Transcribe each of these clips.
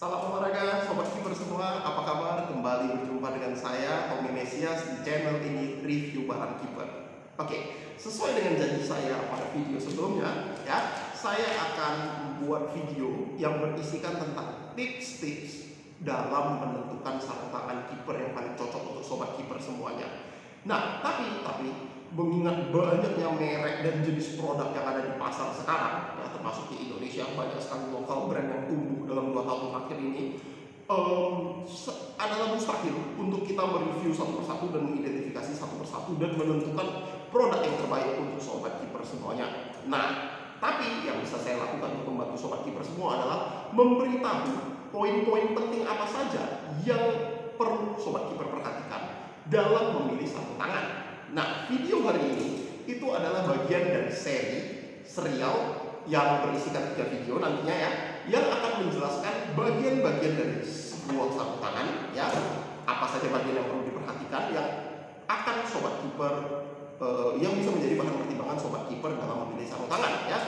Salam olahraga, sobat kiper semua. Apa kabar? Kembali berjumpa dengan saya, Tommy Mesias, di channel ini review barang kiper. Oke, sesuai dengan janji saya pada video sebelumnya, ya, saya akan membuat video yang berisikan tentang tips-tips dalam menentukan sarung tangan kiper yang paling cocok untuk sobat kiper semuanya. Nah, tapi mengingat banyaknya merek dan jenis produk yang ada di pasar sekarang, ya, termasuk di Indonesia banyak sekali lokal brand yang tumbuh dalam 2 tahun terakhir ini, adalah mustahil untuk kita mereview satu persatu dan mengidentifikasi satu persatu dan menentukan produk yang terbaik untuk sobat kiper semuanya. Nah, tapi yang bisa saya lakukan untuk membantu sobat kiper semua adalah memberitahu poin-poin penting apa saja yang perlu sobat kiper perhatikan dalam memilih sarung tangan. Nah, video hari ini itu adalah bagian dari serial yang berisikan 3 video nantinya, ya, yang akan menjelaskan bagian-bagian dari sebuah sarung tangan, ya, apa saja bagian yang perlu diperhatikan yang akan sobat kiper yang bisa menjadi bahan pertimbangan sobat kiper dalam memilih sarung tangan, ya.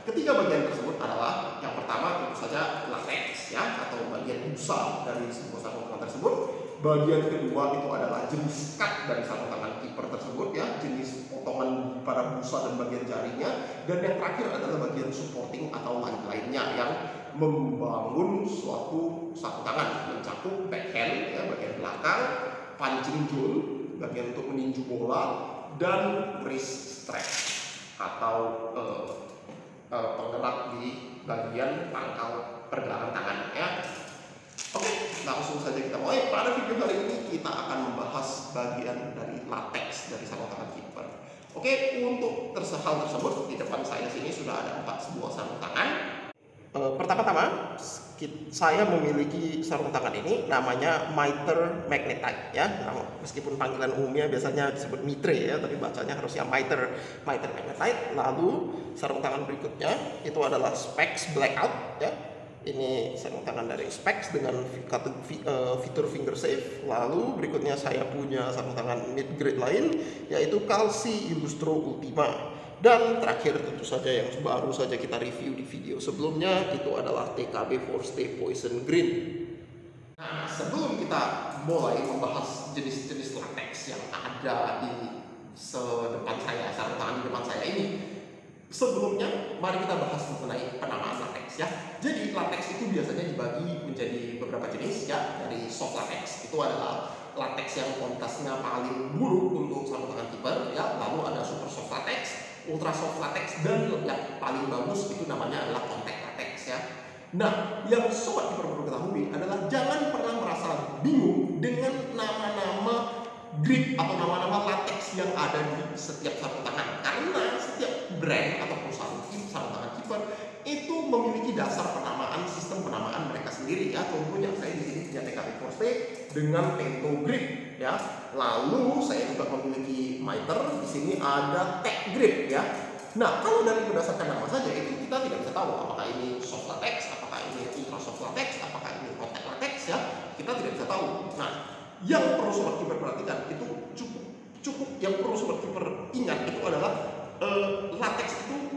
Ketiga bagian tersebut adalah yang pertama tentu saja latex, ya, atau bagian busa dari sebuah sarung tangan tersebut. Bagian kedua itu adalah jenis cut dari sarung tangan kiper tersebut, ya, jenis potongan pada busa dan bagian jarinya. Dan yang terakhir adalah bagian supporting atau lainnya yang membangun suatu sarung tangan, mencakup backhand, ya, bagian belakang, punching jol, bagian untuk meninju bola, dan wrist strap atau penggerak di bagian pangkal pergelangan tangan, ya. Oke, langsung saja kita mulai. Pada video kali ini kita akan membahas bagian dari latex dari sarung tangan kiper. Oke, untuk hal tersebut di depan saya sini sudah ada 4 buah sarung tangan. Pertama-tama saya memiliki sarung tangan ini namanya Mitre Magnetite, ya. Nah, meskipun panggilan umumnya biasanya disebut Mitre, ya, tapi bacanya harusnya Mitre Magnetite. Lalu sarung tangan berikutnya itu adalah Specs Blackout, ya. Ini sarung tangan dari Specs dengan fitur finger safe. Lalu berikutnya saya punya sarung tangan mid grade lain yaitu Calci Illustro Ultima. Dan terakhir tentu saja yang baru saja kita review di video sebelumnya itu adalah TKB Forstay Poison Green. Nah, sebelum kita mulai membahas jenis-jenis latex yang ada di depan saya, sarung tangan di depan saya ini, sebelumnya mari kita bahas mengenai penamaan latex, ya. Jadi latex itu biasanya dibagi menjadi beberapa jenis, ya. Dari soft latex itu adalah latex yang kualitasnya paling buruk untuk sarung tangan kiper, ya. Lalu ada super soft latex, ultra soft latex, dan yang paling bagus itu namanya adalah contact latex, ya. Nah, yang sobat kiper perlu ketahui adalah jangan pernah merasa bingung dengan nama-nama grip atau nama-nama latex yang ada di setiap sarung tangan, karena setiap brand atau perusahaan sarung tangan kiper itu memiliki dasar penamaan, sistem penamaan mereka sendiri, ya. Contohnya saya di sini punya TKB Forstay dengan Tento Grip, ya. Lalu saya juga memiliki Mitre, di sini ada Tech Grip, ya. Nah, kalau dari berdasarkan nama saja itu kita tidak bisa tahu apakah ini soft latex, apakah ini ultra soft latex, apakah ini contact latex, ya. Kita tidak bisa tahu. Nah, yang perlu sobat kiper perhatikan itu cukup yang perlu sobat kiper ingat itu adalah latex itu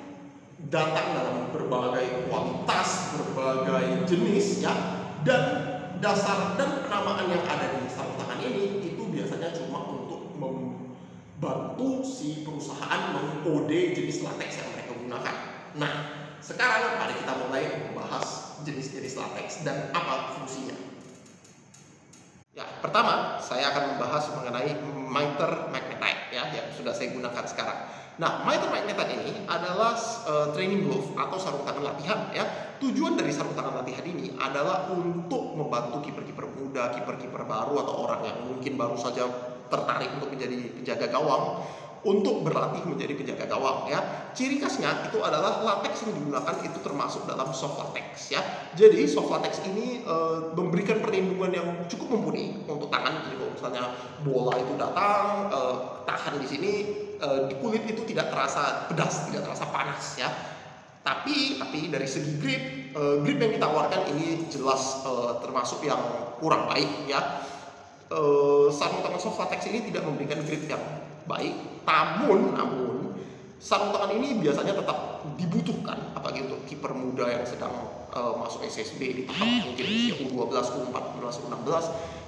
datang dalam berbagai kualitas, berbagai jenis, ya, dan dasar dan penamaan yang ada di sarung tangan ini itu biasanya cuma untuk membantu si perusahaan mengkode jenis latex yang mereka gunakan. Nah, sekarang mari kita mulai membahas jenis-jenis latex dan apa fungsinya. Ya, pertama saya akan membahas mengenai Mitre Magnetite, ya, yang sudah saya gunakan sekarang. Nah, Mitre Magnetite ini adalah training glove atau sarung tangan latihan, ya. Tujuan dari sarung tangan latihan ini adalah untuk membantu kiper-kiper muda, kiper-kiper baru atau orang yang mungkin baru saja tertarik untuk menjadi penjaga gawang untuk berlatih menjadi penjaga gawang, ya. Ciri khasnya itu adalah latex yang digunakan itu termasuk dalam soft latex, ya. Jadi soft latex ini memberikan perlindungan yang cukup mumpuni untuk tangan. Jadi kalau misalnya bola itu datang, tahan di sini, di kulit itu tidak terasa pedas, tidak terasa panas, ya. Tapi dari segi grip yang ditawarkan ini jelas termasuk yang kurang baik, ya. Sarung tangan soft latex ini tidak memberikan grip yang baik, namun sarung tangan ini biasanya tetap dibutuhkan apalagi untuk kiper muda yang sedang masuk SSB di tahap mungkin usia U20 U12, U14, U16,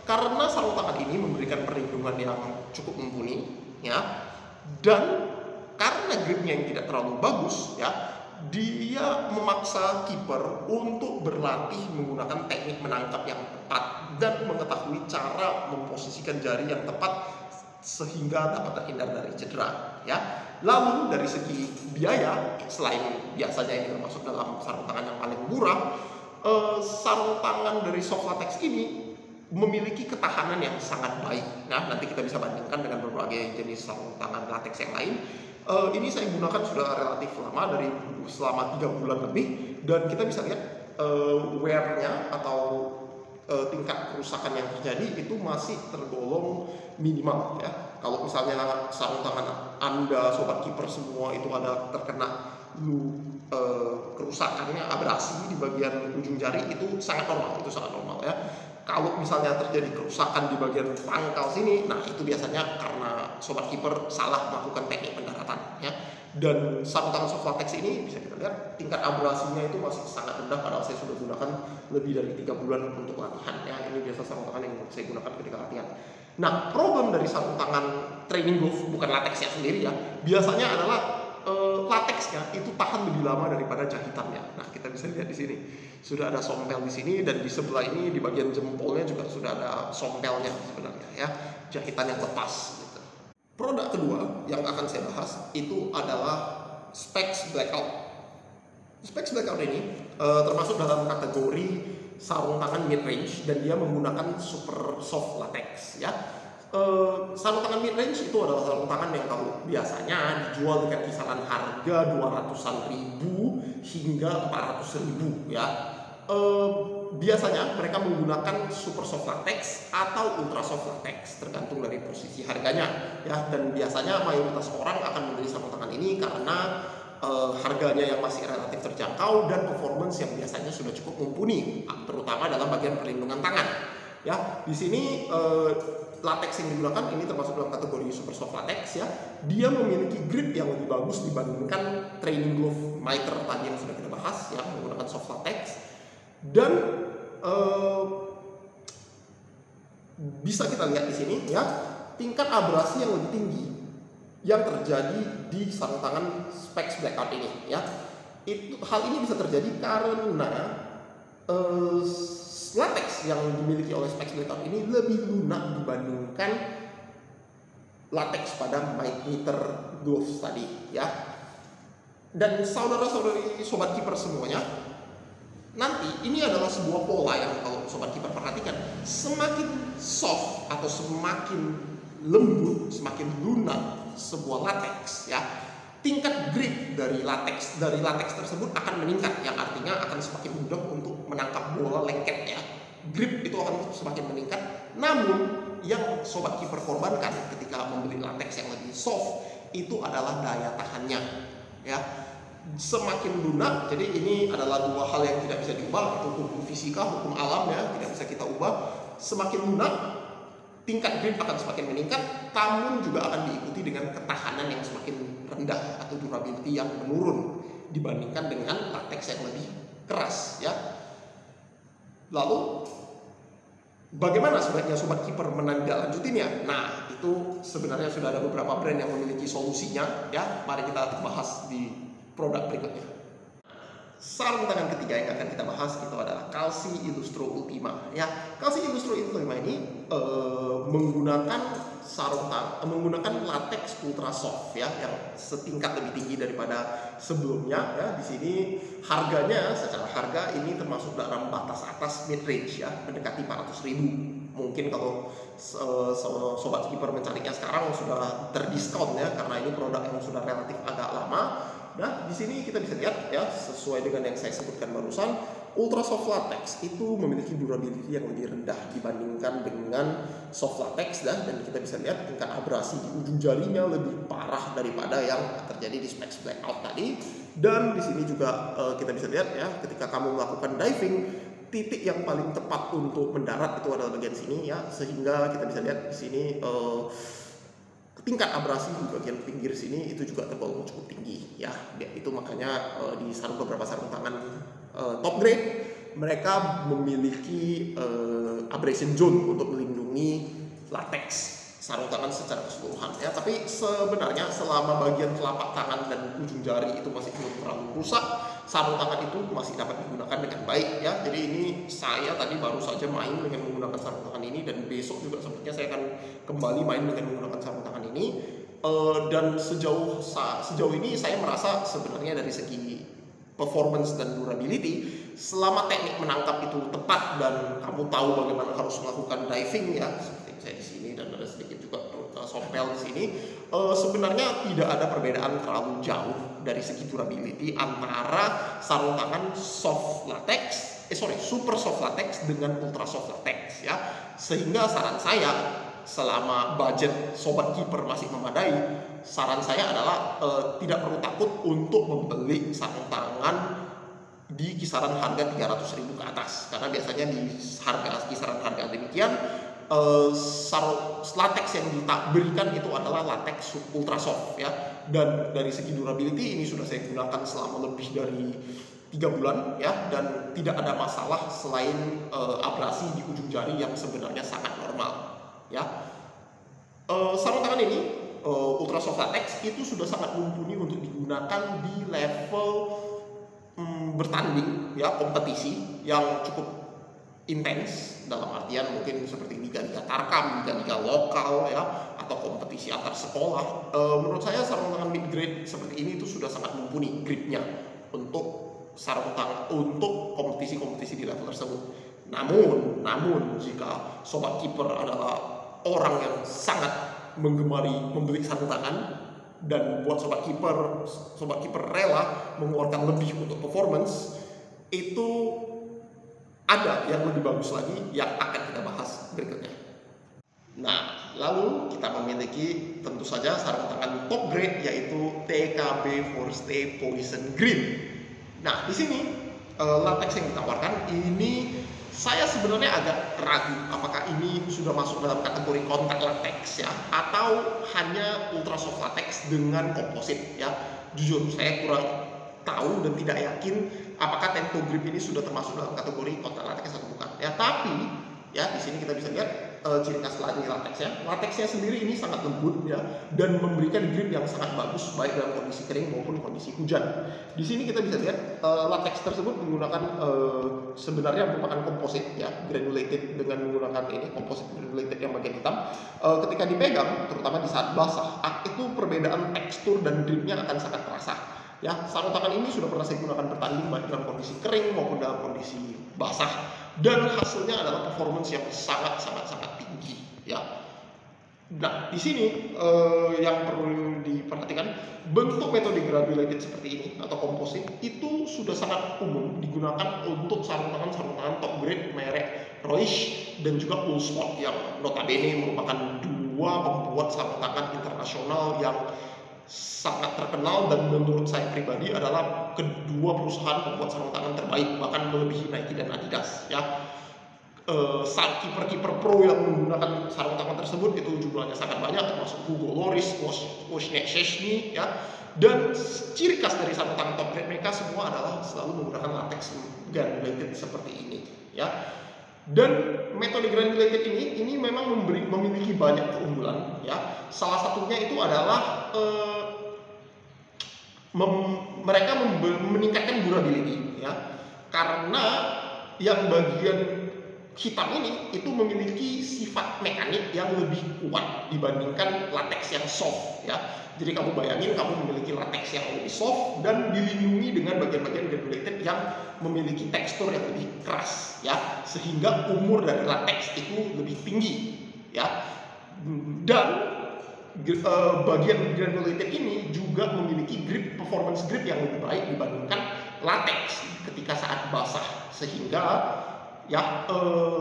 karena sarung tangan ini memberikan perlindungan yang cukup mumpuni, ya, dan karena gripnya yang tidak terlalu bagus, ya, dia memaksa kiper untuk berlatih menggunakan teknik menangkap yang tepat dan mengetahui cara memposisikan jari yang tepat sehingga dapat terhindar dari cedera, ya. Lalu dari segi biaya, selain biasanya ini termasuk dalam sarung tangan yang paling murah, sarung tangan dari soft latex ini memiliki ketahanan yang sangat baik. Nah, nanti kita bisa bandingkan dengan berbagai jenis sarung tangan latex yang lain. Ini saya gunakan sudah relatif lama, dari selama 3 bulan lebih, dan kita bisa lihat wear-nya atau tingkat kerusakan yang terjadi itu masih tergolong minimal, ya. Kalau misalnya sarung tangan Anda, sobat kiper semua, itu ada terkena kerusakannya, abrasi di bagian ujung jari, itu sangat normal, ya. Kalau misalnya terjadi kerusakan di bagian pangkal sini, nah itu biasanya karena sobat kiper salah melakukan teknik pendaratan, ya. Dan sarung tangan soft latex ini bisa kita lihat tingkat abrasinya itu masih sangat rendah, padahal saya sudah gunakan lebih dari 3 bulan untuk latihan, ya. Ini biasa sarung tangan yang saya gunakan ketika latihan. Nah, problem dari sarung tangan training glove, bukan latexnya sendiri, ya, biasanya adalah latexnya itu tahan lebih lama daripada jahitannya. Nah, kita bisa lihat di sini sudah ada sompel di sini, dan di sebelah ini di bagian jempolnya juga sudah ada sompelnya sebenarnya, ya, jahitan yang lepas gitu. Produk kedua yang akan saya bahas itu adalah Specs Blackout. Specs Blackout ini termasuk dalam kategori sarung tangan mid range, dan dia menggunakan super soft latex, ya. Sarung tangan mid range itu adalah sarung tangan yang kalau biasanya dijual dengan kisaran harga 200-an ribu hingga 400 ribu, ya. Biasanya mereka menggunakan super soft latex atau ultra soft latex, tergantung dari posisi harganya, ya. Dan biasanya mayoritas orang akan membeli sarung tangan ini karena harganya yang masih relatif terjangkau dan performance yang biasanya sudah cukup mumpuni, terutama dalam bagian perlindungan tangan, ya. Di sini latex yang digunakan ini termasuk dalam kategori super soft latex, ya. Dia memiliki grip yang lebih bagus dibandingkan training glove miter tadi yang sudah kita bahas, ya, menggunakan soft latex. Dan bisa kita lihat di sini, ya, tingkat abrasi yang lebih tinggi yang terjadi di sarung tangan Specs Blackout ini, ya. Hal ini bisa terjadi karena latex yang dimiliki oleh Specs Blackout ini lebih lunak dibandingkan latex pada miter gloves tadi, ya. Dan saudara-saudari sobat kiper semuanya, nanti ini adalah sebuah pola yang kalau sobat kiper perhatikan, semakin soft atau semakin lembut, semakin lunak sebuah latex, ya, tingkat grip dari latex tersebut akan meningkat, yang artinya akan semakin mudah untuk menangkap bola lengket, ya. Grip itu akan semakin meningkat. Namun yang sobat kiper korbankan ketika membeli latex yang lebih soft itu adalah daya tahannya, ya. Semakin lunak, jadi ini adalah dua hal yang tidak bisa diubah, itu hukum fisika, hukum alam, ya, tidak bisa kita ubah. Semakin lunak, tingkat grip akan semakin meningkat, namun juga akan diikuti dengan ketahanan yang semakin rendah atau durability yang menurun dibandingkan dengan latex yang lebih keras, ya. Lalu bagaimana sebaiknya sobat kiper menindaklanjutinya? Nah, itu sebenarnya sudah ada beberapa brand yang memiliki solusinya, ya. Mari kita bahas di produk berikutnya. Sarung tangan ketiga yang akan kita bahas itu adalah Calci Illustro Ultima, ya. Calci Illustro Ultima ini menggunakan menggunakan latex ultra soft, ya, yang setingkat lebih tinggi daripada sebelumnya, ya. Di sini harganya, secara harga ini termasuk dalam batas atas mid range, ya, mendekati 400 ribu. Mungkin kalau sobat kiper mencarinya sekarang sudah terdiskon, ya, karena ini produk yang sudah relatif agak lama. Nah, di sini kita bisa lihat, ya, sesuai dengan yang saya sebutkan barusan, ultra soft latex itu memiliki durability yang lebih rendah dibandingkan dengan soft latex, dan kita bisa lihat tingkat abrasi di ujung jarinya lebih parah daripada yang terjadi di Specs Blackout tadi. Dan di sini juga kita bisa lihat, ya, ketika kamu melakukan diving, titik yang paling tepat untuk mendarat itu adalah bagian sini, ya, sehingga kita bisa lihat di sini tingkat abrasi di bagian pinggir sini itu juga tergolong cukup tinggi, ya. Itu makanya di beberapa sarung tangan top grade mereka memiliki abrasion zone untuk melindungi latex sarung tangan secara keseluruhan ya. Tapi sebenarnya selama bagian telapak tangan dan ujung jari itu masih belum terlalu rusak, sarung tangan itu masih dapat digunakan dengan baik ya. Jadi ini saya tadi baru saja main dengan menggunakan sarung tangan ini, dan besok juga sepertinya saya akan kembali main dengan menggunakan sarung tangan ini. Dan sejauh ini saya merasa sebenarnya dari segi performance dan durability, selama teknik menangkap itu tepat dan kamu tahu bagaimana harus melakukan diving ya, seperti saya di sini dan ada sedikit juga sompel di sini, sebenarnya tidak ada perbedaan terlalu jauh dari segi durability antara sarung tangan super soft latex dengan ultra soft latex ya. Sehingga saran saya, selama budget sobat kiper masih memadai, saran saya adalah tidak perlu takut untuk membeli sarung tangan di kisaran harga 300.000 ke atas, karena biasanya di kisaran harga demikian sarung latex yang diberikan itu adalah latex ultra soft ya. Dan dari segi durability ini sudah saya gunakan selama lebih dari 3 bulan ya, dan tidak ada masalah selain abrasi di ujung jari yang sebenarnya sangat normal ya. Sarung tangan ini ultra soft latex itu sudah sangat mumpuni untuk digunakan di level bertanding ya, kompetisi yang cukup intens, dalam artian mungkin seperti liga-liga tarkam, liga-liga lokal ya, atau kompetisi antar sekolah. Menurut saya sarung tangan mid grade seperti ini itu sudah sangat mumpuni gripnya untuk sarung tangan untuk kompetisi-kompetisi di level tersebut. Namun jika sobat kiper adalah orang yang sangat menggemari membeli sarung tangan, dan buat sobat kiper rela mengeluarkan lebih untuk performance, itu ada yang lebih bagus lagi yang akan kita bahas berikutnya. Nah, lalu kita memiliki tentu saja sarung tangan top grade, yaitu TKB Forstay Poison Green. Nah, di sini latex yang ditawarkan ini saya sebenarnya agak ragu apakah ini sudah masuk dalam kategori kontak latex ya, atau hanya ultra soft latex dengan komposit ya. Jujur saya kurang tahu dan tidak yakin apakah Tento Grip ini sudah termasuk dalam kategori kontak latex atau bukan ya. Tapi ya di sini kita bisa lihat ciri khas dari latexnya. Latexnya sendiri ini sangat lembut ya, dan memberikan grip yang sangat bagus baik dalam kondisi kering maupun kondisi hujan. Di sini kita bisa lihat latex tersebut menggunakan sebenarnya merupakan komposit ya, granulated dengan menggunakan ini komposit granulated yang bagian hitam. Ketika dipegang, terutama di saat basah, itu perbedaan tekstur dan gripnya akan sangat terasa. Ya, sarung tangan ini sudah pernah saya gunakan bertanding baik dalam kondisi kering maupun dalam kondisi basah, dan hasilnya adalah performance yang sangat tinggi ya. Nah, di sini yang perlu diperhatikan, bentuk metode granulated seperti ini atau komposit itu sudah sangat umum digunakan untuk sarung tangan top grade merek Reusch dan juga Uhlsport, yang notabene merupakan dua pembuat sarung tangan internasional yang sangat terkenal, dan menurut saya pribadi adalah kedua perusahaan pembuat sarung tangan terbaik, bahkan melebihi Nike dan Adidas ya. Kiper-kiper pro yang menggunakan sarung tangan tersebut itu jumlahnya sangat banyak, termasuk Hugo Lloris, Wojciech Szczesny ya. Dan ciri khas dari sarung tangan top grade mereka semua adalah selalu menggunakan latex granulated seperti ini ya. Dan metode granulated ini memang memiliki banyak keunggulan ya. Salah satunya itu adalah mereka meningkatkan durability ya, karena yang bagian hitam ini itu memiliki sifat mekanik yang lebih kuat dibandingkan latex yang soft ya. Jadi kamu bayangin kamu memiliki latex yang lebih soft dan dilindungi dengan bagian-bagian granulated yang memiliki tekstur yang lebih keras ya, sehingga umur dari latex itu lebih tinggi ya. Dan bagian granulated ini juga memiliki performance grip yang lebih baik dibandingkan latex ketika saat basah, sehingga ya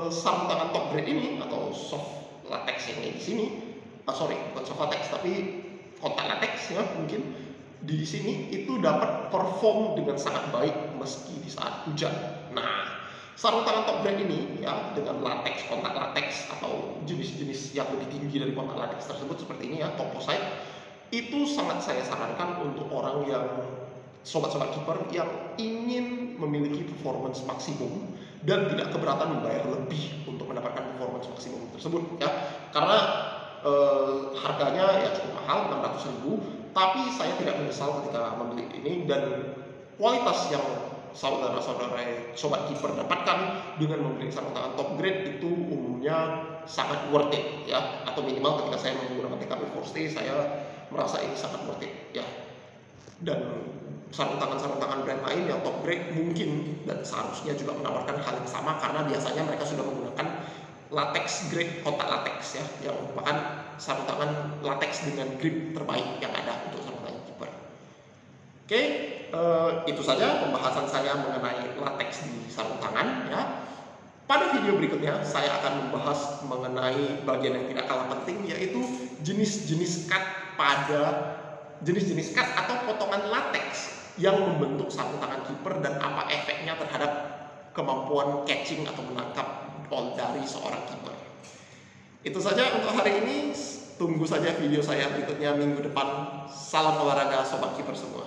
sarung tangan top grade ini atau soft latex yang di sini, bukan soft latex tapi kontak latex ya, mungkin di sini itu dapat perform dengan sangat baik meski di saat hujan. Nah, sarung tangan top grade ini ya dengan latex, kontak latex atau jenis-jenis yang lebih tinggi dari kontak latex tersebut seperti ini ya, composite, itu sangat saya sarankan untuk orang yang sobat-sobat kiper yang ingin memiliki performance maksimum dan tidak keberatan membayar lebih untuk mendapatkan performance maksimum tersebut ya, karena harganya ya cukup mahal, 600.000, tapi saya tidak menyesal ketika membeli ini, dan kualitas yang saudara-saudara sobat keeper dapatkan dengan membeli sarung tangan top grade itu umumnya sangat worth it ya, atau minimal ketika saya menggunakan TKB Forstay saya merasa ini sangat worth it ya. Dan sarung tangan brand lain yang top grade mungkin dan seharusnya juga menawarkan hal yang sama, karena biasanya mereka sudah menggunakan latex grade, kotak latex ya, yang merupakan sarung tangan latex dengan grip terbaik yang ada untuk sarung tangan keeper. Oke, itu saja pembahasan saya mengenai latex di sarung tangan ya. Pada video berikutnya saya akan membahas mengenai bagian yang tidak kalah penting, yaitu jenis-jenis cut atau potongan latex yang membentuk sarung tangan keeper dan apa efeknya terhadap kemampuan catching atau menangkap ball dari seorang keeper. Itu saja untuk hari ini. Tunggu saja video saya berikutnya minggu depan. Salam olahraga sobat keeper semua.